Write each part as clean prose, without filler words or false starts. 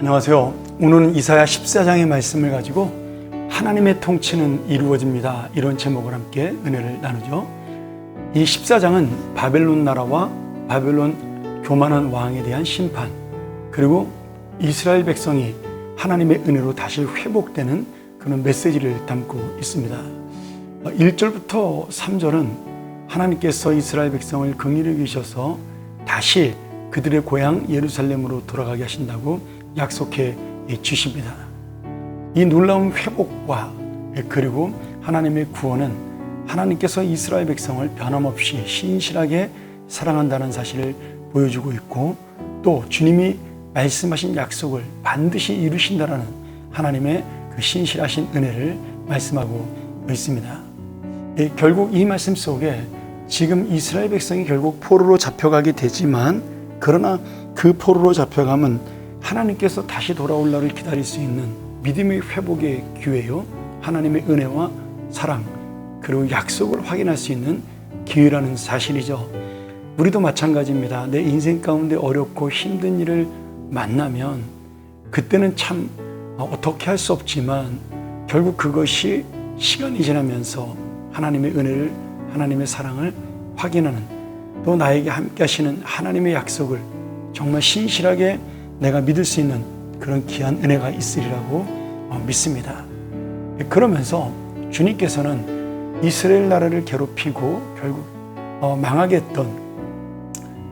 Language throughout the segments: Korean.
안녕하세요. 오늘은 이사야 14장의 말씀을 가지고 하나님의 통치는 이루어집니다, 이런 제목을 함께 은혜를 나누죠. 이 14장은 바벨론 나라와 바벨론 교만한 왕에 대한 심판, 그리고 이스라엘 백성이 하나님의 은혜로 다시 회복되는 그런 메시지를 담고 있습니다. 1절부터 3절은 하나님께서 이스라엘 백성을 긍휼히 여기셔서 다시 그들의 고향 예루살렘으로 돌아가게 하신다고 약속해 주십니다. 이 놀라운 회복과 그리고 하나님의 구원은 하나님께서 이스라엘 백성을 변함없이 신실하게 사랑한다는 사실을 보여주고 있고, 또 주님이 말씀하신 약속을 반드시 이루신다라는 하나님의 그 신실하신 은혜를 말씀하고 있습니다. 결국 이 말씀 속에 지금 이스라엘 백성이 결국 포로로 잡혀가게 되지만, 그러나 그 포로로 잡혀감은 하나님께서 다시 돌아올 날을 기다릴 수 있는 믿음의 회복의 기회요, 하나님의 은혜와 사랑 그리고 약속을 확인할 수 있는 기회라는 사실이죠. 우리도 마찬가지입니다. 내 인생 가운데 어렵고 힘든 일을 만나면 그때는 참 어떻게 할 수 없지만, 결국 그것이 시간이 지나면서 하나님의 은혜를, 하나님의 사랑을 확인하는, 또 나에게 함께 하시는 하나님의 약속을 정말 신실하게 내가 믿을 수 있는 그런 귀한 은혜가 있으리라고 믿습니다. 그러면서 주님께서는 이스라엘 나라를 괴롭히고 결국 망하게 했던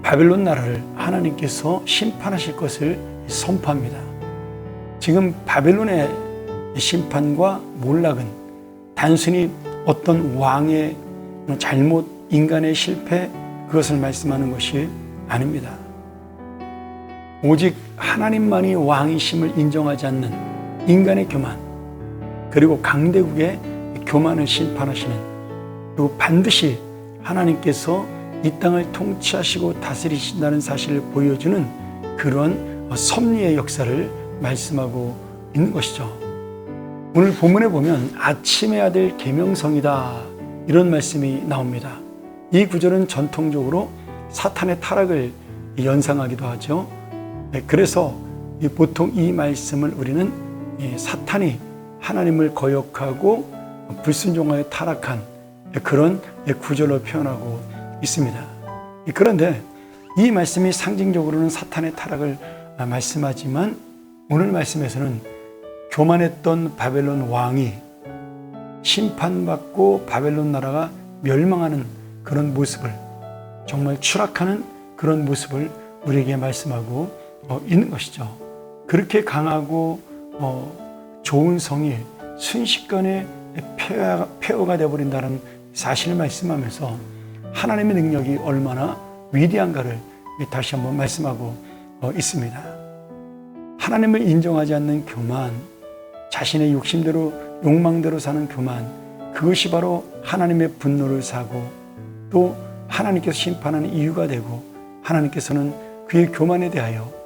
바벨론 나라를 하나님께서 심판하실 것을 선포합니다. 지금 바벨론의 심판과 몰락은 단순히 어떤 왕의 잘못, 인간의 실패, 그것을 말씀하는 것이 아닙니다. 오직 하나님만이 왕이심을 인정하지 않는 인간의 교만, 그리고 강대국의 교만을 심판하시는, 그리고 반드시 하나님께서 이 땅을 통치하시고 다스리신다는 사실을 보여주는 그런 섭리의 역사를 말씀하고 있는 것이죠. 오늘 본문에 보면 아침의 아들 계명성이다, 이런 말씀이 나옵니다. 이 구절은 전통적으로 사탄의 타락을 연상하기도 하죠. 그래서 보통 이 말씀을 우리는 사탄이 하나님을 거역하고 불순종하여 타락한 그런 구절로 표현하고 있습니다. 그런데 이 말씀이 상징적으로는 사탄의 타락을 말씀하지만, 오늘 말씀에서는 교만했던 바벨론 왕이 심판받고 바벨론 나라가 멸망하는 그런 모습을, 정말 추락하는 그런 모습을 우리에게 말씀하고 있는 것이죠. 그렇게 강하고 좋은 성이 순식간에 폐허가 되어버린다는 사실을 말씀하면서 하나님의 능력이 얼마나 위대한가를 다시 한번 말씀하고 있습니다. 하나님을 인정하지 않는 교만, 자신의 욕심대로 욕망대로 사는 교만, 그것이 바로 하나님의 분노를 사고 또 하나님께서 심판하는 이유가 되고, 하나님께서는 그의 교만에 대하여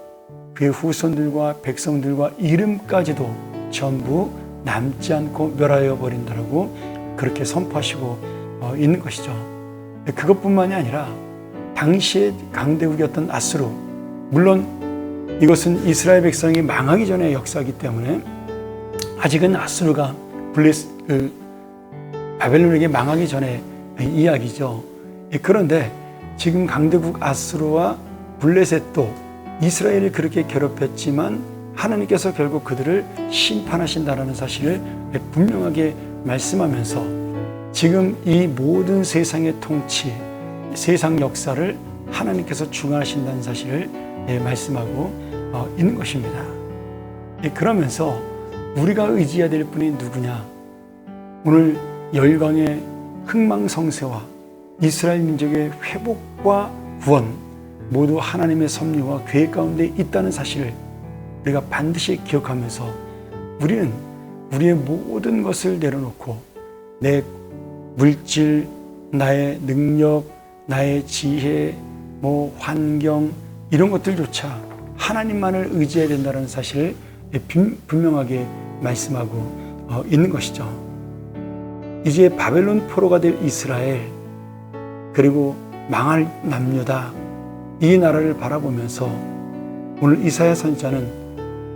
그의 후손들과 백성들과 이름까지도 전부 남지 않고 멸하여 버린다라고 그렇게 선포하시고 있는 것이죠. 그것뿐만이 아니라 당시의 강대국이었던 아수르, 물론 이것은 이스라엘 백성이 망하기 전의 역사이기 때문에 아직은 아수르가 바벨론에게 망하기 전의 이야기죠. 그런데 지금 강대국 아수르와 블레셋도 이스라엘을 그렇게 괴롭혔지만 하나님께서 결국 그들을 심판하신다는 사실을 분명하게 말씀하면서, 지금 이 모든 세상의 통치, 세상 역사를 하나님께서 주관하신다는 사실을 말씀하고 있는 것입니다. 그러면서 우리가 의지해야 될 분이 누구냐? 오늘 열강의 흥망성쇠와 이스라엘 민족의 회복과 구원, 모두 하나님의 섭리와 계획 가운데 있다는 사실을 우리가 반드시 기억하면서, 우리는 우리의 모든 것을 내려놓고 내 물질, 나의 능력, 나의 지혜, 환경, 이런 것들조차 하나님만을 의지해야 된다는 사실을 분명하게 말씀하고 있는 것이죠. 이제 바벨론 포로가 될 이스라엘, 그리고 망할 남유다, 이 나라를 바라보면서 오늘 이사야 선지자는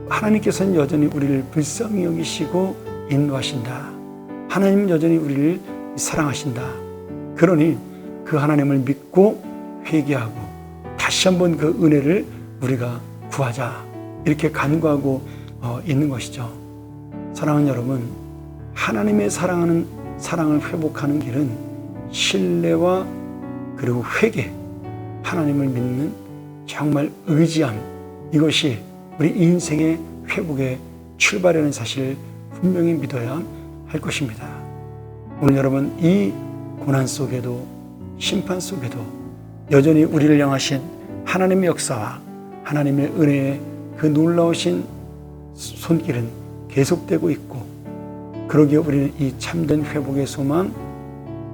하나님께서는 여전히 우리를 불쌍히 여기시고 인도하신다. 하나님은 여전히 우리를 사랑하신다. 그러니 그 하나님을 믿고 회개하고 다시 한번 그 은혜를 우리가 구하자. 이렇게 간구하고 있는 것이죠. 사랑하는 여러분, 하나님의 사랑을 회복하는 길은 신뢰와 그리고 회개, 하나님을 믿는 정말 의지함, 이것이 우리 인생의 회복의 출발이라는 사실을 분명히 믿어야 할 것입니다. 오늘 여러분, 이 고난 속에도 심판 속에도 여전히 우리를 향하신 하나님의 역사와 하나님의 은혜의 그 놀라우신 손길은 계속되고 있고, 그러기에 우리는 이 참된 회복의 소망,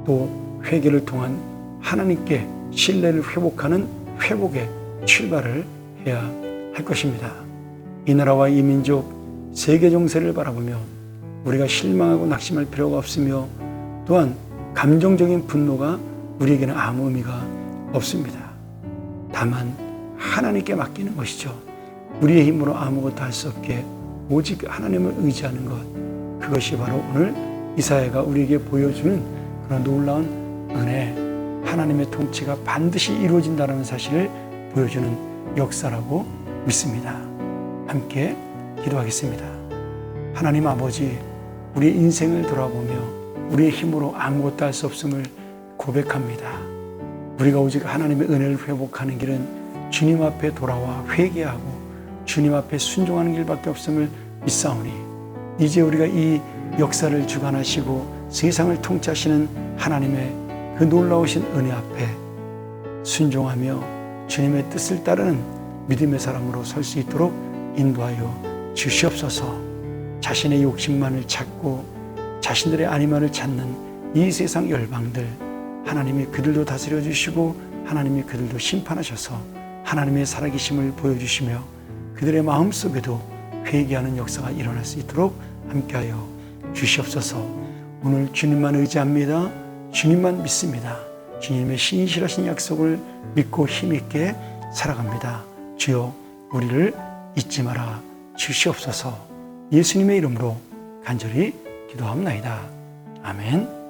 또 회개를 통한 하나님께 신뢰를 회복하는 회복의 출발을 해야 할 것입니다. 이 나라와 이 민족, 세계 정세를 바라보며 우리가 실망하고 낙심할 필요가 없으며, 또한 감정적인 분노가 우리에게는 아무 의미가 없습니다. 다만 하나님께 맡기는 것이죠. 우리의 힘으로 아무것도 할 수 없게 오직 하나님을 의지하는 것, 그것이 바로 오늘 이사야가 우리에게 보여주는 그런 놀라운 은혜, 하나님의 통치가 반드시 이루어진다는 사실을 보여주는 역사라고 믿습니다. 함께 기도하겠습니다. 하나님 아버지, 우리의 인생을 돌아보며 우리의 힘으로 아무것도 할 수 없음을 고백합니다. 우리가 오직 하나님의 은혜를 회복하는 길은 주님 앞에 돌아와 회개하고 주님 앞에 순종하는 길밖에 없음을 믿사오니, 이제 우리가 이 역사를 주관하시고 세상을 통치하시는 하나님의 그 놀라우신 은혜 앞에 순종하며 주님의 뜻을 따르는 믿음의 사람으로 설 수 있도록 인도하여 주시옵소서. 자신의 욕심만을 찾고 자신들의 아니만을 찾는 이 세상 열방들, 하나님이 그들도 다스려 주시고 하나님이 그들도 심판하셔서 하나님의 살아계심을 보여주시며 그들의 마음속에도 회개하는 역사가 일어날 수 있도록 함께하여 주시옵소서. 오늘 주님만 의지합니다. 주님만 믿습니다. 주님의 신실하신 약속을 믿고 힘있게 살아갑니다. 주여, 우리를 잊지 마라 주시옵소서. 예수님의 이름으로 간절히 기도합나이다. 아멘.